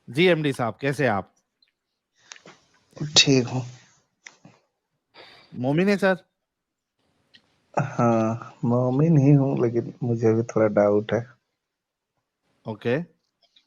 जी MD साहब, कैसे हैं आप? ठीक हूँ। मोमिन है सर? हाँ, मोमिन ही हूँ, लेकिन मुझे भी थोड़ा डाउट है। ओके।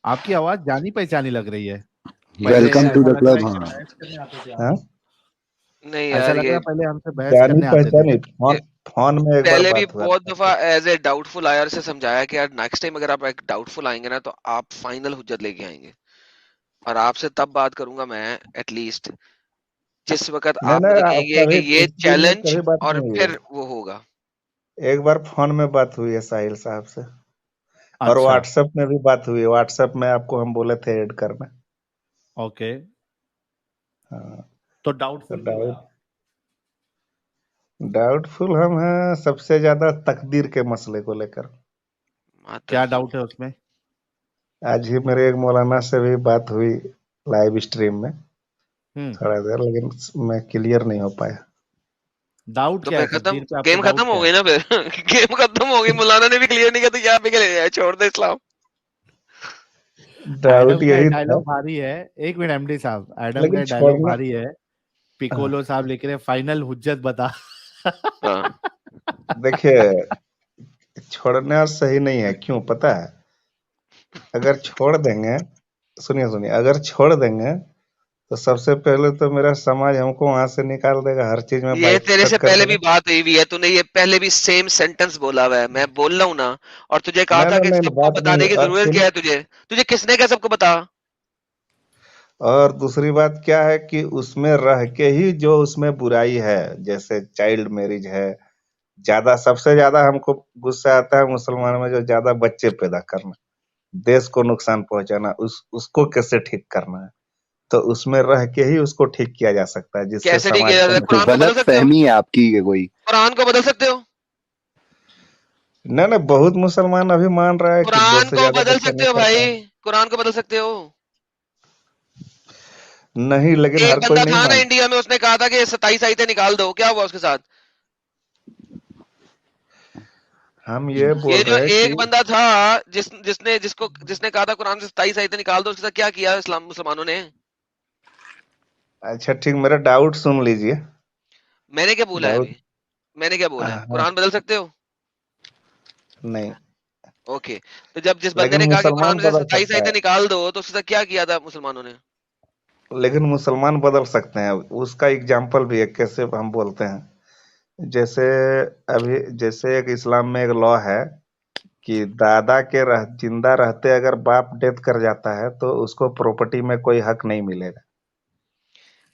आपकी आवाज जानी पहचानी लग रही है। पहले वेलकम टू ऐसा द लग रहा क्लब। है कि हाँ, बहस करने आते थे हाँ, आप। नहीं ऐसा यार, लग रहा ये है पहले हमसे बहस जानी करने आते थे। पहचानी ये फोन में एक बार पहले भी बात हुआ बहुत था दफा आपसे। एज ए डाउटफुल आयर से समझाया कि यार नेक्स्ट टाइम अगर आप एक डाउटफुल आएंगे ना तो आप फाइनल हुज्जत लेके आएंगे। और आपसे तब बात करूंगा मैं, एटलीस्ट जिस वक्त नहीं आप मुझे नहीं, आप कहेंगे कि कभी ये इस दिन में चैलेंज, कभी बात और नहीं हुई है। फिर वो होगा। एक बार फोन में बात हुई है साहिल साहब से, और अच्छा। व्हाट्सएप में भी बात हुई है। व्हाट्सएप में आपको हम बोले थे ऐड करना। ओके। हाँ, तो तो डाउटफुल क्यों है आप? डाउटफुल हम हैं सबसे ज्यादा तकदीर के मसले को लेकर। क्या मातरफुल। डाउट है उसमें? आज ही मेरे एक मौलाना से भी बात हुई लाइव स्ट्रीम में हम्म। थोड़ा देर, लेकिन मैं क्लियर नहीं हो पाया। डाउट तो क्या फिर है खत्म, तकदीर पे? आपको गेम डाउट खत्म हो क्या गई है? ना फिर। गेम खत्म हो गई, मौलाना ने भी क्लियर नहीं किया तो यहाँ पे क्या ले जाए, छोड़ दे इस्लाम। डाउट एडम का यही था, डायलॉग भारी है। एक मिनट एमडी साहब, एडम लेकिन का डायलॉग छोड़ना। भारी है। पिकोलो साहब लिख रहे हैं, फाइनल हुज्जत बता। हाँ। देखिए, छोड़ना सही नहीं है। क्यों पता है? अगर छोड़ देंगे, सुनिए सुनिए, अगर छोड़ देंगे तो सबसे पहले तो मेरा समाज हमको वहां से निकाल देगा, हर चीज में ये तेरे बाइकआउट से कर पहले भी देगा। बात हुई हुई है, तूने ये पहले भी सेम सेंटेंस बोला हुआ है, मैं बोल रहा हूँ ना। और तुझे कहा नहीं था नहीं कि नहीं, सबको बात नहीं बताने की और जरूरत क्या सुनिए। है तुझे। तुझे किसने क्या सबको बता। और दूसरी बात क्या है कि उसमें रह के ही जो उसमें बुराई है, जैसे चाइल्ड मैरिज है, ज्यादा सबसे ज्यादा हमको गुस्सा आता है मुसलमान में, जो ज्यादा बच्चे पैदा करना, देश को नुकसान पहुंचाना, उसको कैसे ठीक करना है। तो उसमें रह के ही उसको ठीक किया जा सकता है, जिससे कैसे ठीक किया समाज जाता को है? तो कुरान को नुकसान। बदल गलत सकते हो? फहमी है आपकी कि कोई। कुरान को बदल सकते हो? नहीं नहीं, बहुत मुसलमान अभी मान रहा है कि दो कुरान से को ज्यादा बदल बच्चे सकते नहीं हो कर भाई। पाए। कुरान को बदल सकते हो। नहीं, लेकिन एक हर कोई बंदा नहीं था ना मान। इंडिया में, उसने कहा था कि 27 आयतें निकाल दो, क्या हुआ उसके साथ? हम ये ये बोल जो रहे हैं कि एक बंदा था, जिसने कहा था कुरान से 27 आयतें निकाल दो, उसके साथ क्या किया इस्लाम मुसलमानों ने? अच्छा ठीक, मेरा डाउट सुन लीजिए। मैंने क्या बोला है डाउट। अभी? मैंने क्या बोला है? हाँ, कुरान बदल सकते हो? नहीं, ओके। तो जब जिस बंदे लेकिन ने कहा कि कुरान मुसलमान में से बदल 27 सकता आयतें है। निकाल दो, तो उसके साथ क्या किया था मुसलमानों ने? लेकिन मुसलमान बदल सकते हैं, उसका एग्जाम्पल भी है कैसे हम बोलते हैं। जैसे अभी जैसे एक इस्लाम में एक लॉ है कि दादा के जिंदा रहते अगर बाप डेथ कर जाता है तो उसको प्रॉपर्टी में कोई हक नहीं मिलेगा।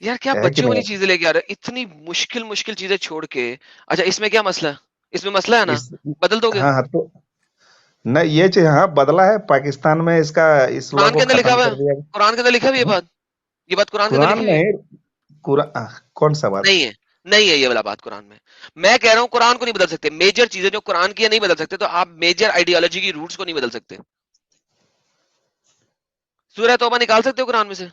यार क्या है कि बच्चों वाली नहीं? चीजें लेके आ रहे हो, इतनी मुश्किल मुश्किल चीजें छोड़ के। अच्छा, इसमें क्या मसला है? इसमें मसला है ना? इस बदल दोगे? हाँ हाँ, तो नहीं, ये चीज हाँ बदला है पाकिस्तान में, इसका इस लॉ कुरान को के अंदर लिखा खत्म हुआ है? कर दिया कुरान के अंदर लिखा हुआ है ये गया। बात? ये बात कुरान के अंदर कुरान लिखी हुई है? नहीं, कुरान कौन सा बात? नहीं है। नहीं है ये वाला बात कुरान में। मैं कह रहा हूँ कुरान को नहीं बदल सकते, मेजर चीजें जो कुरान की है नहीं बदल सकते, तो आप मेजर आइडियोलॉजी की रूट्स को नहीं बदल सकते। सूरह तौबा निकाल सकते हो कुरान में से?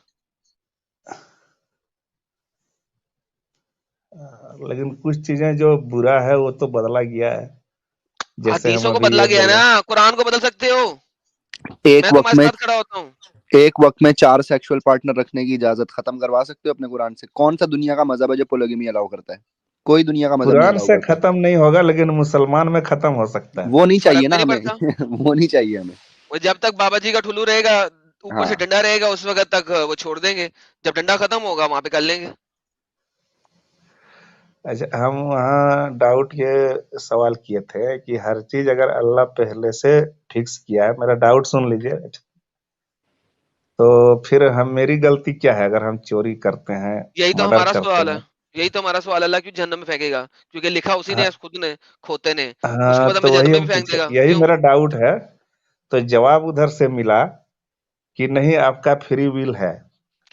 लेकिन कुछ चीजें जो बुरा है वो तो बदला गया है, जैसे हम हदीसों को अभी बदला ये गया है बोले। ना, कुरान को बदल सकते हो? एक मैं वक्त तुम्हारे में साथ खड़ा होता हूँ। एक वक्त में 4 सेक्सुअल पार्टनर रखने की इजाजत खत्म करवा सकते हो अपने कुरान से? कौन सा दुनिया का मजहब है जो पोलोगमी अलाउ करता है? कोई दुनिया का मजहब नहीं कुरान अलाउ से करता। खत्म नहीं होगा, लेकिन मुसलमान में खत्म हो सकता है। वो नहीं फर्क चाहिए भी ना नहीं हमें। पड़ता। वो नहीं चाहिए हमें। वो जब तक बाबा जी का ठुल्लू रहेगा, ऊपर से हाँ, डंडा रहेगा, उस वक्त तक वो छोड़ देंगे। जब डंडा खत्म होगा वहां पे कर लेंगे। अच्छा, हम वहाँ डाउट ये सवाल किए थे कि हर चीज अगर अल्लाह पहले से फिक्स किया है, मेरा डाउट सुन लीजिए। तो फिर हम मेरी गलती क्या है अगर हम चोरी करते हैं, यही तो मर्डर हमारा करते सवाल है। हैं? यही तो हमारा सवाल है, अल्लाह क्यों जहन्नम में फेंकेगा? क्योंकि लिखा उसी ने है, हाँ, खुद ने, खोते ने। उसके हाँ, बाद हमें तो जहन्नम वही में हम भी फेंक पूछे, देगा, यही क्यों? मेरा डाउट है। तो जवाब उधर से मिला कि नहीं, आपका फ्री विल है,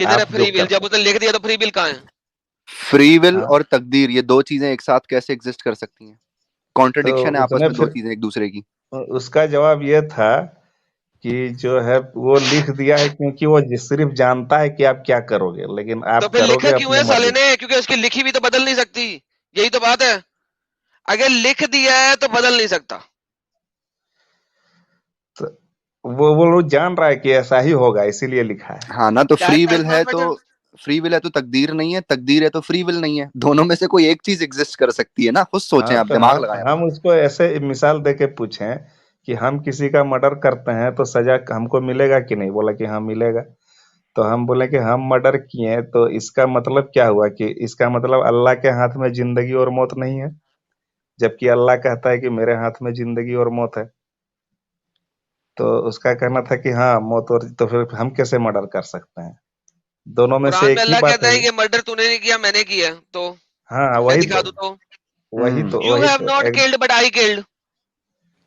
किधर है आप जो फ्री विल? कर जब उसने सकते लिख दिया तो फ्री विल कहाँ है? फ्री विल हैं। और तकदीर ये दो चीजें एक साथ कैसे एग्जिस्ट कर सकती हैं? तो कॉन्ट्रडिक्शन है आपस उसने में दो फिर चीजें एक दूसरे की। उसका जवाब ये था कि जो है वो लिख दिया है क्योंकि वो सिर्फ जानता है कि आप क्या करोगे, लेकिन तो आप फिर लिखा करोगे क्यों अपनी है साले मर्जी ने? क्योंकि उसकी लिखी भी तो बदल नहीं सकती। यही तो बात है। अगर लिख दिया है तो बदल नहीं सकता। से। वो लोग जान रहा है कि ऐसा ही होगा, इसीलिए लिखा है। हाँ ना, तो That free does will not है matter. तो फ्री विल है तो तकदीर नहीं है, तकदीर है तो फ्री विल नहीं है, दोनों में से कोई एक चीज एग्जिस्ट कर सकती है ना। खुद सोचें, हाँ, आप तो दिमाग लगाएं हम अपना। उसको ऐसे मिसाल दे के पूछे कि हम किसी का मर्डर करते हैं तो सजा हमको मिलेगा कि नहीं? बोला कि हाँ मिलेगा। तो हम बोले कि हम मर्डर किए, तो इसका मतलब क्या हुआ? कि इसका मतलब अल्लाह के हाथ में जिंदगी और मौत नहीं है, जबकि अल्लाह कहता है कि मेरे हाथ में जिंदगी और मौत है। तो उसका कहना था कि हाँ मौत और, तो फिर हम कैसे मर्डर कर सकते हैं? दोनों में से कुरान में एक ही अल्लाह बात कहता है हुई। कि मर्डर तूने नहीं किया, मैंने किया, तो हाँ मैं वही दिखा तो, दूं तो वही तो, यू वही हैव तो नॉट एक, किल्ड बट आई किल्ड।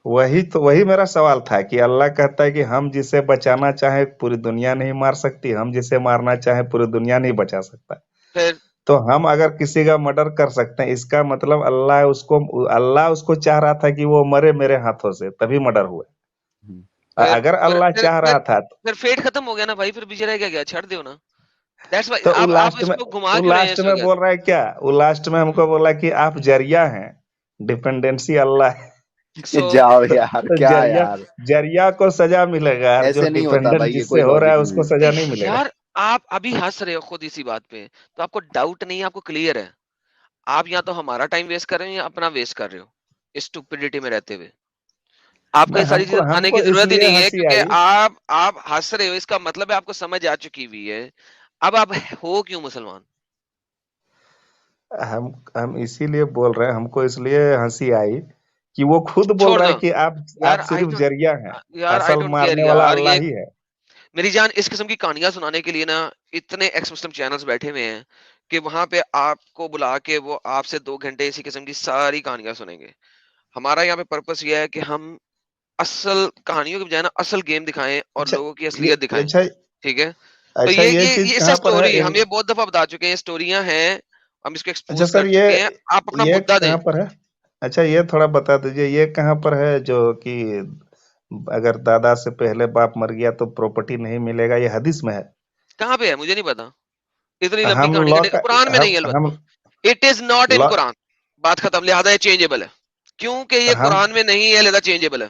वही मेरा सवाल था कि अल्लाह कहता है कि हम जिसे बचाना चाहे पूरी दुनिया नहीं मार सकती, हम जिसे मारना चाहे पूरी दुनिया नहीं बचा सकता। फिर तो हम अगर किसी का मर्डर कर सकते हैं, इसका मतलब अल्लाह उसको चाह रहा था कि वो मरे मेरे हाथों से, तभी मर्डर हुआ। फिर अगर और अल्लाह फिर चाह फिर रहा था फिर फेट खत्म हो गया ना भाई, फिर पीछे रह गया, छੱਡ दियो ना। दैट्स व्हाई तो आप इसको घुमा वो क्यों रहे हैं लास्ट इस में वक्त? बोल रहा है क्या? वो लास्ट में हमको बोला कि आप जरिया हैं, डिपेंडेंसी अल्लाह है। सो जाओ यार, तो क्या जरिया यार, जरिया को सजा मिलेगा, और जो ऐसे नहीं होता डिपेंडेंट भाई, ये जिससे कोई हो रहा लॉजिक है नहीं उसको है। सजा नहीं मिलेगा। यार आप अभी हंस रहे हो खुद इसी बात पे, तो आपको डाउट नहीं है, आपको क्लियर है। आप या तो हमारा टाइम वेस्ट कर रहे हो या अपना वेस्ट कर रहे हो इस स्टुपिडिटी में रहते हुए। आपको नहीं, ये सारी चीजें हमको बताने हमको की जरूरत ही इसलिए नहीं है, हंसी क्योंकि आई। आप हंस रहे हो, इसका मतलब है आपको समझ आ चुकी हुई है। अब आप हो क्यों मुसलमान? हम इसीलिए बोल रहे हैं, हमको इसलिए हंसी आई कि वो खुद बोल छोड़ रहा है दो कि आप यार, आई सिर्फ डोंट जरिया हैं, यार आई असल डोंट केयर मारने वाला यार। अल्लाह ये ही है। मेरी जान, इस किस्म की कहानियां सुनाने के लिए ना इतने एक्स मुस्लिम चैनल्स बैठे हुए हैं कि वहां पे आपको बुला के वो आपसे 2 घंटे इसी किस्म की सारी कहानियां सुनेंगे। हमारा यहाँ पे पर्पस ये है कि हम असल कहानियों के बजाय ना असल गेम दिखाएं और अच्छा लोगों की ये असलियत दिखाएं। अच्छा ठीक है, तो अच्छा, ये चीज ये कहाँ पर है? स्टोरी हम ये बहुत दफा बता चुके हैं, स्टोरियां हैं, हम इसको अच्छा एक्सपोज सर, कर चुके हैं। आप अपना ये मुद्दा दें। कहाँ पर है? अच्छा, ये थोड़ा बता दीजिए, ये कहाँ पर है जो कि अगर दादा से पहले बाप मर गया तो प्रॉपर्टी नहीं मिलेगा? ये हदीस में है। कहाँ पे है मुझे नहीं पता, इतनी लंबी हम कहानी लॉ करने का कुरान में नहीं है हम अलबत्ता। It is not in law Quran, बात खत्म, लिहाजा ये चेंजेबल है, क्योंकि ये हम कुरान में नहीं है, लिहाजा चेंजेबल है।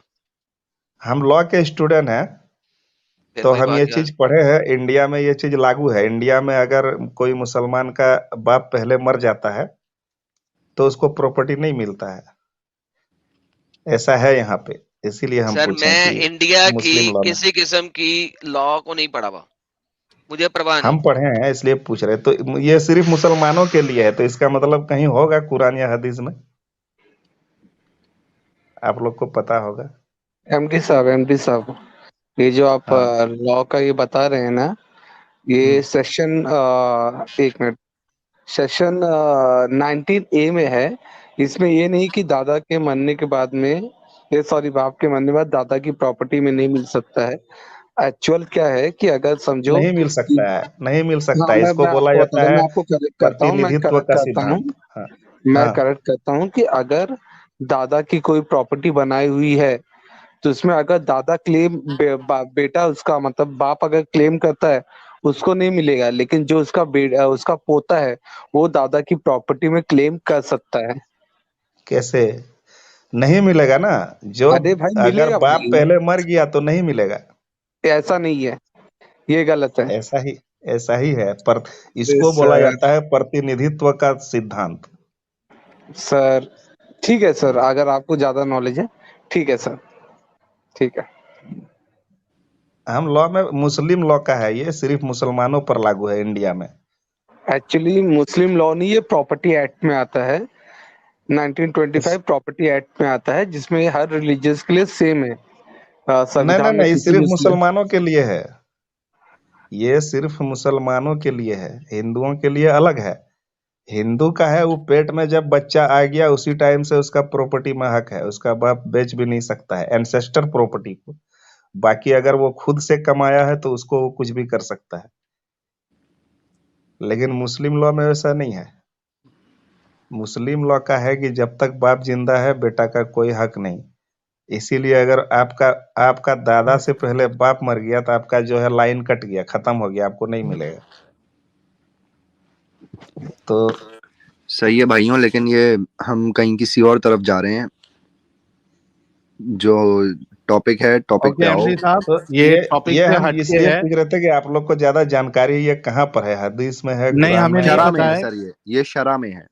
हम लॉ के स्टूडेंट हैं, फिर तो वही हम ये बात यार। चीज पढ़े हैं। इंडिया में ये चीज लागू है। इंडिया में अगर कोई मुसलमान का बाप पहले मर जाता है तो उसको प्रॉपर्टी नहीं मिलता है। ऐसा है यहाँ पे, इसीलिए हम सर पूछें मैं कि इंडिया की मुस्लिम लॉ में। किसी किस्म की लॉ को नहीं पढ़ा हुआ, मुझे परवाह नहीं। हम पढ़े हैं इसलिए पूछ रहे, तो ये सिर्फ मुसलमानों के लिए है, तो इसका मतलब कहीं होगा कुरान या हदीस में, आप लोग को पता होगा। एमडी साहब, ये जो आप हाँ। लॉ का ये बता रहे हैं ना, ये हम्म। सेशन एक मिनट, सेशन 19A में है। इसमें ये नहीं कि दादा के मरने के बाद में, ये सॉरी बाप के मरने के बाद दादा की प्रॉपर्टी में नहीं मिल सकता है। एक्चुअल क्या है कि अगर समझो नहीं मिल कि, सकता है, नहीं मिल सकता हाँ है, इसको मैं बोला आपको जाता बताता हूँ, है मैं आपको करेक्ट करता हूँ, मैं प्रतिनिधित्व करेक्ट का करता हूँ, सिद्धांत। हाँ। मैं हाँ। करेक्ट करता हूँ कि अगर दादा की कोई प्रॉपर्टी बनाई हुई है तो उसमें अगर दादा क्लेम बेटा उसका मतलब बाप अगर क्लेम करता है उसको नहीं मिलेगा, लेकिन जो उसका पोता है वो दादा की प्रॉपर्टी में क्लेम कर सकता है। कैसे नहीं मिलेगा ना? जो अरे भाई अगर मिलेगा बाप भाई, पहले मर गया तो नहीं मिलेगा। ऐसा नहीं है, ये गलत है। ऐसा ही ऐसा ही है, पर अरे इसको बोला सर, जाता है प्रतिनिधित्व का सिद्धांत। सर ठीक है सर, अगर आपको ज्यादा नॉलेज है ठीक है सर, ठीक है। हम लॉ में मुस्लिम लॉ का है, ये सिर्फ मुसलमानों पर लागू है इंडिया में। एक्चुअली मुस्लिम लॉ नहीं, ये प्रॉपर्टी एक्ट में आता है, 1925 प्रॉपर्टी एक्ट में आता है, जिसमें हर रिलीजियस के लिए सेम है। नहीं नहीं संविधान में नहीं, किसी सिर्फ मुस्लिम, मुसलमानों के लिए है। ये सिर्फ मुसलमानों के लिए है, हिंदुओं के लिए अलग है। हिंदू का है, वो पेट में जब बच्चा आ गया उसी टाइम से उसका प्रॉपर्टी में हक है, उसका बाप बेच भी नहीं सकता है एंसेस्टर प्रॉपर्टी को। बाकी अगर वो खुद से कमाया है तो उसको वो कुछ भी कर सकता है। लेकिन मुस्लिम लॉ में वैसा नहीं है। मुस्लिम लॉ का है कि जब तक बाप जिंदा है बेटा का कोई हक नहीं। इसीलिए अगर आपका आपका दादा से पहले बाप मर गया तो आपका जो है लाइन कट गया, खत्म हो गया, आपको नहीं मिलेगा। तो सही है भाइयों, लेकिन ये हम कहीं किसी और तरफ जा रहे हैं। जो टॉपिक है, टॉपिक ओके पे आओ। एमडी साहब, तो ये टॉपिक ये से हम हटके इसलिए है। पूछ रहे थे कि आप लोग को ज्यादा जानकारी ये कहाँ पर है, हदीस में है, नहीं, कुरान हमें में नहीं है, शरा पता में है है। सर, ये शरा में है।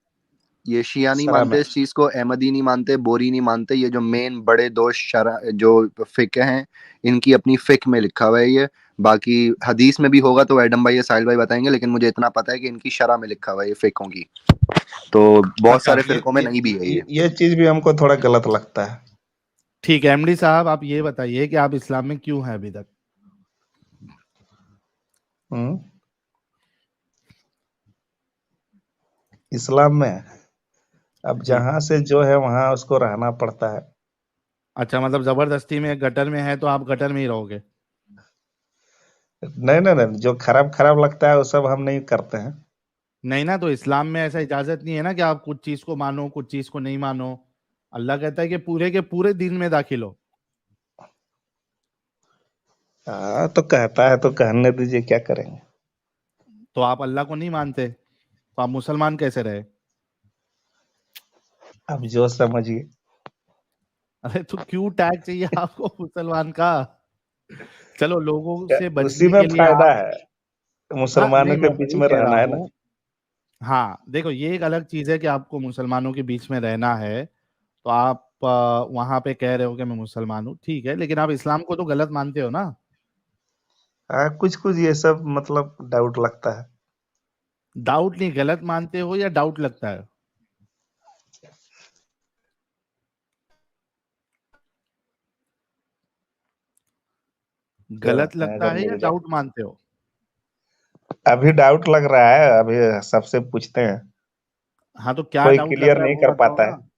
ये शिया नहीं शरा मानते में? इस चीज को, अहमदी नहीं मानते, बोरी नहीं मानते। ये जो मेन बड़े दो शरा जो फिक्र हैं, इनकी अपनी फिक्र में लिखा हुआ है ये। बाकी हदीस में भी होगा तो एडम भाई या साहिल भाई बताएंगे, लेकिन मुझे इतना पता है कि इनकी शरा में लिखा हुआ है ये फिक्रों की। तो बहुत अच्छा, सारे फिरकों में नहीं भी है ये। ये चीज भी हमको थोड़ा गलत लगता है। ठीक है एमडी साहब, आप ये बताइए कि आप इस्लाम में क्यों हैं अभी तक? हम्म, इस्लाम में अब जी। जहां से जो है वहां उसको रहना पड़ता है। अच्छा, मतलब जबरदस्ती में गटर में है तो आप गटर में ही रहोगे? नहीं नहीं नहीं, जो खराब खराब लगता है वो सब हम नहीं करते हैं। नहीं ना, तो इस्लाम में ऐसा इजाजत नहीं है ना कि आप कुछ चीज को मानो कुछ चीज को नहीं मानो। अल्लाह कहता है कि पूरे के पूरे दिन में दाखिल हो। हाँ तो कहता है तो कहने दीजिए, क्या करेंगे। तो आप अल्लाह को नहीं मानते तो आप मुसलमान कैसे रहे? अब जो समझिए। अरे तो क्यों टैग चाहिए आपको मुसलमान का? चलो, लोगों से उसी बचने में के लिए फायदा आप। है, हाँ मुसलमानों नहीं, के मैं बीच वही में कह रहा रहना है ना। हूँ। हाँ देखो, ये एक अलग चीज है कि आपको मुसलमानों के बीच में रहना है, तो आप वहां पे कह रहे हो कि मैं मुसलमान हूँ, ठीक है, लेकिन आप इस्लाम को तो गलत मानते हो ना? हाँ कुछ कुछ ये सब मतलब डाउट लगता है। डाउट नहीं, गलत मानते हो या डाउट लगता है? क्या गलत लगता है लगता अगर है या मिल जाए? डाउट मानते हो? अभी डाउट लग रहा है, अभी सबसे पूछते हैं, हाँ, तो क्या कोई डाउट लग क्लियर रहा है नहीं वो कर बताओ पाता ना। है।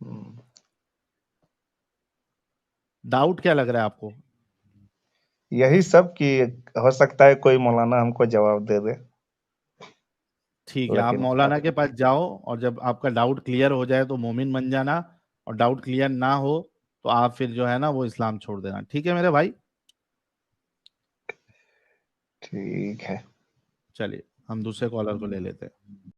हम्म, डाउट क्या लग रहा है आपको? यही सब कि हो सकता है कोई मौलाना हमको जवाब दे दे, ठीक है, आप लेकिन मौलाना के पास जाओ और जब आपका डाउट क्लियर हो जाए तो मोमिन बन जाना, और डाउट क्लियर ना हो तो आप फिर जो है ना वो इस्लाम छोड़ देना, ठीक है मेरे भाई? ठीक है। चलिए, हम दूसरे कॉलर को ले लेते हैं।